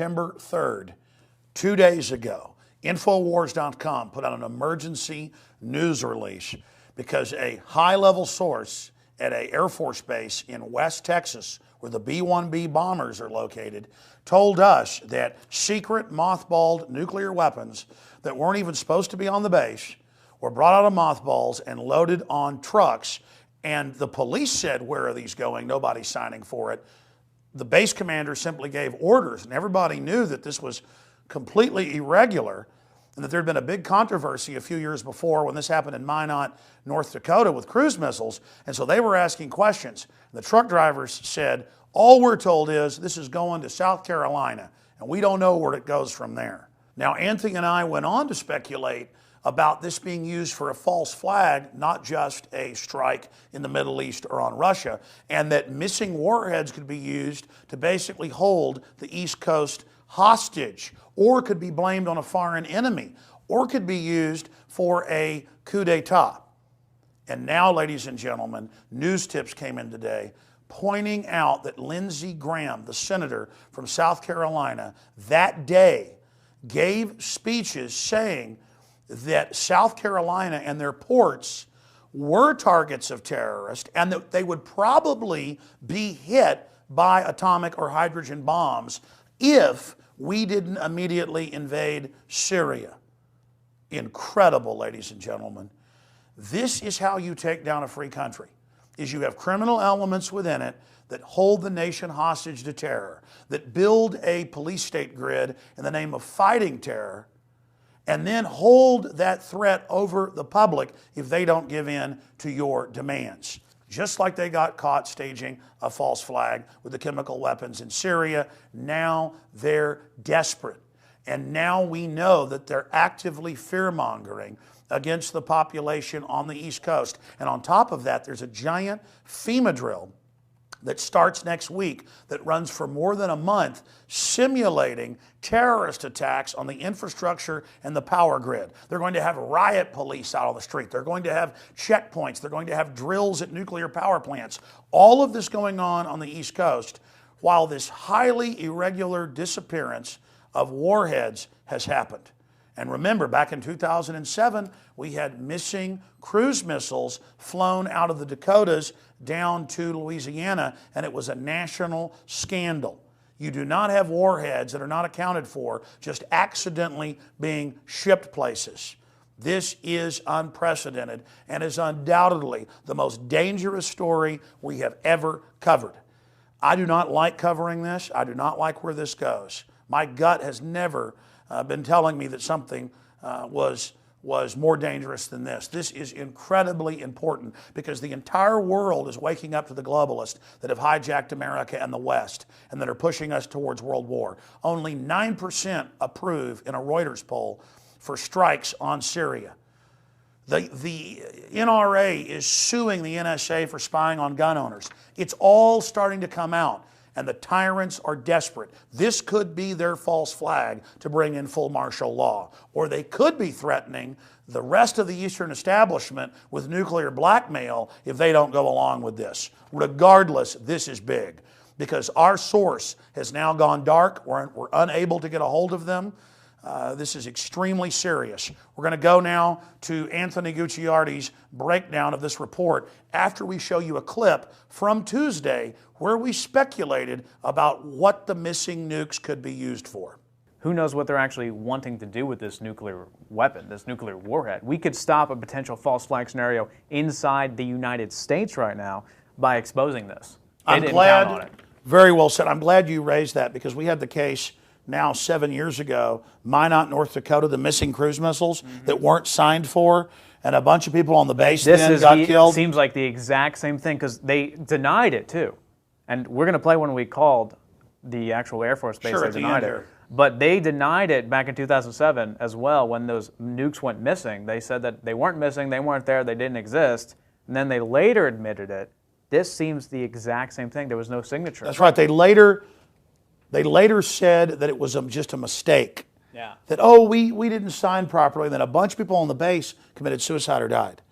September 3rd, 2 days ago, Infowars.com put out an emergency news release because a high-level source at an Air Force base in West Texas, where the B-1B bombers are located, told us that secret mothballed nuclear weapons that weren't even supposed to be on the base were brought out of mothballs and loaded on trucks. And the police said, "Where are these going?" Nobody's signing for it. The base commander simply gave orders, and everybody knew that this was completely irregular and that there had been a big controversy a few years before when this happened in Minot, North Dakota with cruise missiles. And so they were asking questions. The truck drivers said, "All we're told is this is going to South Carolina, and we don't know where it goes from there." Now, Anthony and I went on to speculate about this being used for a false flag, not just a strike in the Middle East or on Russia, and that missing warheads could be used to basically hold the East Coast hostage, or could be blamed on a foreign enemy, or could be used for a coup d'etat. And now, ladies and gentlemen, news tips came in today pointing out that Lindsey Graham, the senator from South Carolina, that day gave speeches saying that South Carolina and their ports were targets of terrorists and that they would probably be hit by atomic or hydrogen bombs if we didn't immediately invade Syria. Incredible, ladies and gentlemen. This is how you take down a free country, is you have criminal elements within it that hold the nation hostage to terror, that build a police state grid in the name of fighting terror, and then hold that threat over the public if they don't give in to your demands. Just like they got caught staging a false flag with the chemical weapons in Syria, now they're desperate. And now we know that they're actively fear-mongering against the population on the East Coast. And on top of that, there's a giant FEMA drill that starts next week that runs for more than a month, simulating terrorist attacks on the infrastructure and the power grid. They're going to have riot police out on the street. They're going to have checkpoints. They're going to have drills at nuclear power plants. All of this going on the East Coast while this highly irregular disappearance of warheads has happened. And remember, back in 2007, we had missing cruise missiles flown out of the Dakotas down to Louisiana, and it was a national scandal. You do not have warheads that are not accounted for just accidentally being shipped places. This is unprecedented and is undoubtedly the most dangerous story we have ever covered. I do not like covering this. I do not like where this goes. My gut has never been telling me that something was more dangerous than this. This is incredibly important because the entire world is waking up to the globalists that have hijacked America and the West and that are pushing us towards world war. Only 9% approve in a Reuters poll for strikes on Syria. The NRA is suing the NSA for spying on gun owners. It's all starting to come out. And the tyrants are desperate. This could be their false flag to bring in full martial law. Or they could be threatening the rest of the Eastern establishment with nuclear blackmail if they don't go along with this. Regardless, this is big because our source has now gone dark. We're unable to get a hold of them. This is extremely serious. We're going to go now to Anthony Gucciardi's breakdown of this report after we show you a clip from Tuesday where we speculated about what the missing nukes could be used for. Who knows what they're actually wanting to do with this nuclear weapon, this nuclear warhead? We could stop a potential false flag scenario inside the United States right now by exposing this. I'm glad, very well said. I'm glad you raised that because we had the case now 7 years ago, Minot, North Dakota, the missing cruise missiles that weren't signed for, and a bunch of people on the base then got killed. Seems like the exact same thing because they denied it too. And we're going to play when we called the actual Air Force base. Sure, they denied it. But they denied it back in 2007 as well when those nukes went missing. They said that they weren't missing, they weren't there, they didn't exist. And then they later admitted it. This seems the exact same thing. There was no signature. That's right. They later said that it was just a mistake. Yeah. That, oh, we didn't sign properly. And then a bunch of people on the base committed suicide or died.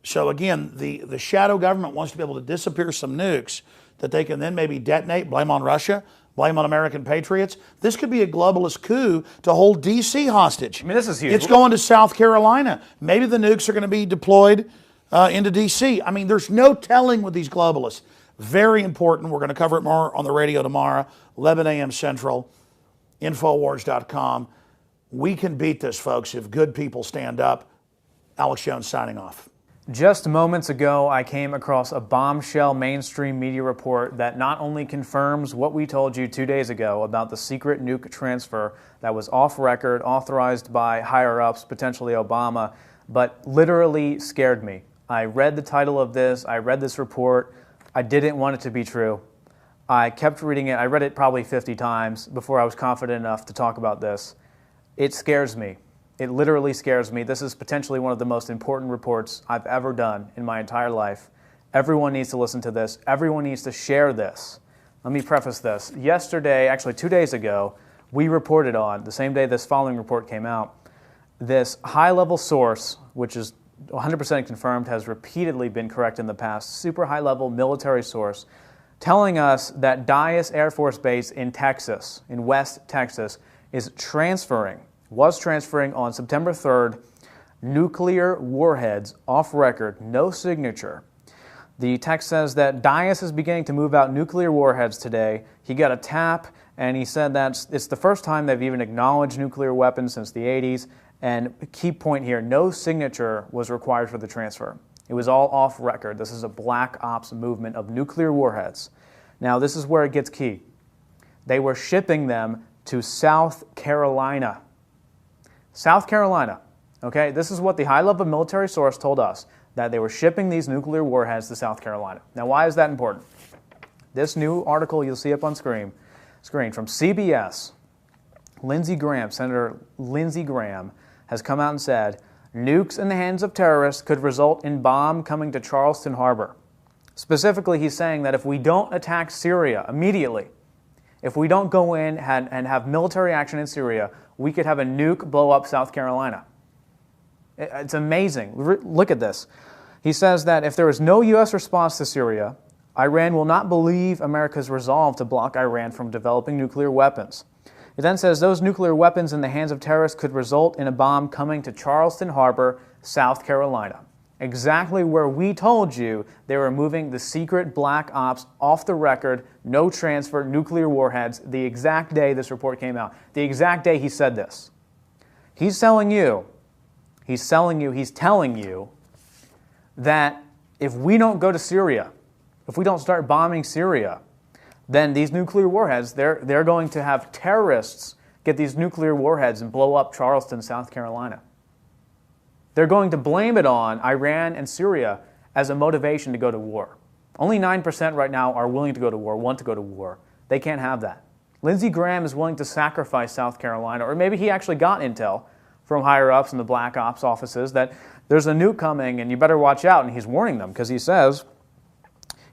So again, the shadow government wants to be able to disappear some nukes that they can then maybe detonate, blame on Russia, blame on American patriots. This could be a globalist coup to hold D.C. hostage. I mean, this is huge. It's going to South Carolina. Maybe the nukes are going to be deployed into D.C. I mean, there's no telling with these globalists. Very important. We're going to cover it more on the radio tomorrow, 11 a.m. Central, Infowars.com. We can beat this, folks, if good people stand up. Alex Jones signing off. Just moments ago, I came across a bombshell mainstream media report that not only confirms what we told you 2 days ago about the secret nuke transfer that was off record, authorized by higher-ups, potentially Obama, but literally scared me. I read the title of this, I read this report, I didn't want it to be true. I kept reading it, I read it probably 50 times before I was confident enough to talk about this. It scares me. It literally scares me. This is potentially one of the most important reports I've ever done in my entire life. Everyone needs to listen to this. Everyone needs to share this. Let me preface this. Yesterday, actually 2 days ago, we reported on, the same day this following report came out, this high-level source, which is 100% confirmed, has repeatedly been correct in the past, super high-level military source, telling us that Dyess Air Force Base in Texas, in West Texas, was transferring on September 3rd nuclear warheads off record, no signature. The text says that Dyess is beginning to move out nuclear warheads today. He got a tap, and he said that it's the first time they've even acknowledged nuclear weapons since the 80s. And key point here, no signature was required for the transfer. It was all off record. This is a black ops movement of nuclear warheads. Now, this is where it gets key. They were shipping them to South Carolina. South Carolina, okay? This is what the high-level military source told us, that they were shipping these nuclear warheads to South Carolina. Now, why is that important? This new article you'll see up on screen from CBS, Senator Lindsey Graham, has come out and said, nukes in the hands of terrorists could result in bomb coming to Charleston Harbor. Specifically, he's saying that if we don't attack Syria immediately, if we don't go in and have military action in Syria, we could have a nuke blow up South Carolina. It's amazing. Look at this. He says that if there is no U.S. response to Syria, Iran will not believe America's resolve to block Iran from developing nuclear weapons. It then says those nuclear weapons in the hands of terrorists could result in a bomb coming to Charleston Harbor, South Carolina. Exactly where we told you they were moving the secret black ops off the record, no transfer, nuclear warheads, the exact day this report came out, the exact day he said this. He's telling you that if we don't go to Syria, if we don't start bombing Syria, then these nuclear warheads, they're going to have terrorists get these nuclear warheads and blow up Charleston, South Carolina. They're going to blame it on Iran and Syria as a motivation to go to war. Only 9% right now are willing to go to war, want to go to war. They can't have that. Lindsey Graham is willing to sacrifice South Carolina, or maybe he actually got intel from higher-ups in the black ops offices that there's a nuke coming and you better watch out, and he's warning them because he says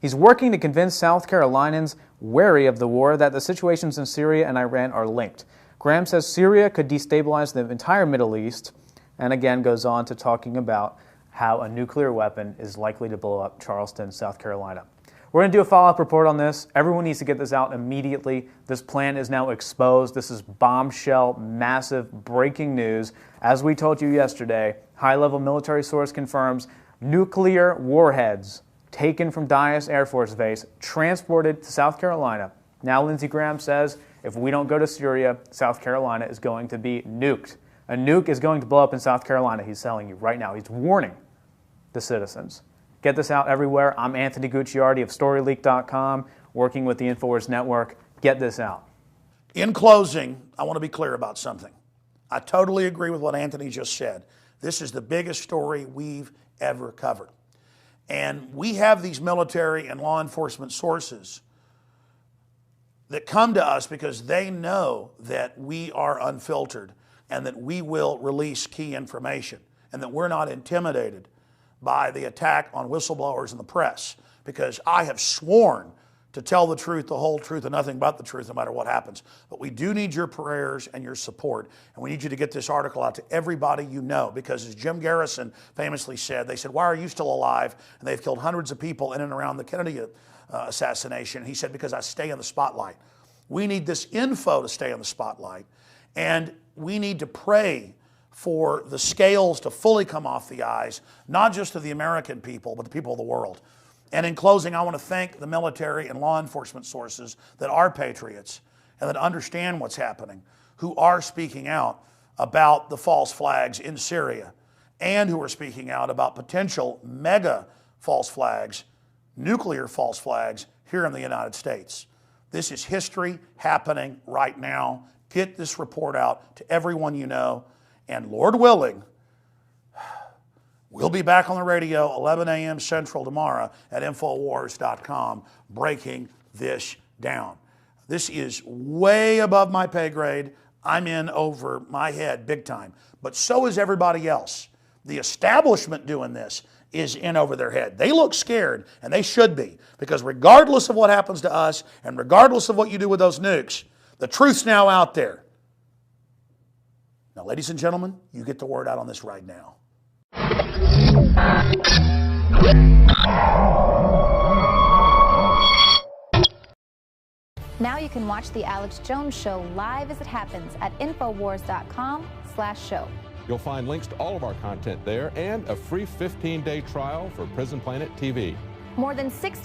he's working to convince South Carolinians wary of the war that the situations in Syria and Iran are linked. Graham says Syria could destabilize the entire Middle East, and again goes on to talking about how a nuclear weapon is likely to blow up Charleston, South Carolina. We're going to do a follow-up report on this. Everyone needs to get this out immediately. This plan is now exposed. This is bombshell, massive, breaking news. As we told you yesterday, high-level military source confirms nuclear warheads taken from Dyess Air Force Base, transported to South Carolina. Now Lindsey Graham says if we don't go to Syria, South Carolina is going to be nuked. A nuke is going to blow up in South Carolina, he's telling you right now. He's warning the citizens. Get this out everywhere. I'm Anthony Gucciardi of StoryLeak.com, working with the InfoWars Network. Get this out. In closing, I want to be clear about something. I totally agree with what Anthony just said. This is the biggest story we've ever covered. And we have these military and law enforcement sources that come to us because they know that we are unfiltered and that we will release key information and that we're not intimidated by the attack on whistleblowers in the press, because I have sworn to tell the truth, the whole truth, and nothing but the truth, no matter what happens. But we do need your prayers and your support, and we need you to get this article out to everybody you know, because as Jim Garrison famously said, they said, why are you still alive? And they've killed hundreds of people in and around the Kennedy assassination. He said, because I stay in the spotlight. We need this info to stay in the spotlight. And we need to pray for the scales to fully come off the eyes, not just of the American people, but the people of the world. And in closing, I want to thank the military and law enforcement sources that are patriots and that understand what's happening, who are speaking out about the false flags in Syria, and who are speaking out about potential mega false flags, nuclear false flags here in the United States. This is history happening right now. Get this report out to everyone you know, and Lord willing, we'll be back on the radio 11 a.m. Central tomorrow at Infowars.com breaking this down. This is way above my pay grade. I'm in over my head big time, but so is everybody else. The establishment doing this is in over their head. They look scared, and they should be, because regardless of what happens to us and regardless of what you do with those nukes, the truth's now out there. Now, ladies and gentlemen, you get the word out on this right now. Now you can watch The Alex Jones Show live as it happens at Infowars.com/show. You'll find links to all of our content there and a free 15-day trial for Prison Planet TV. More than 60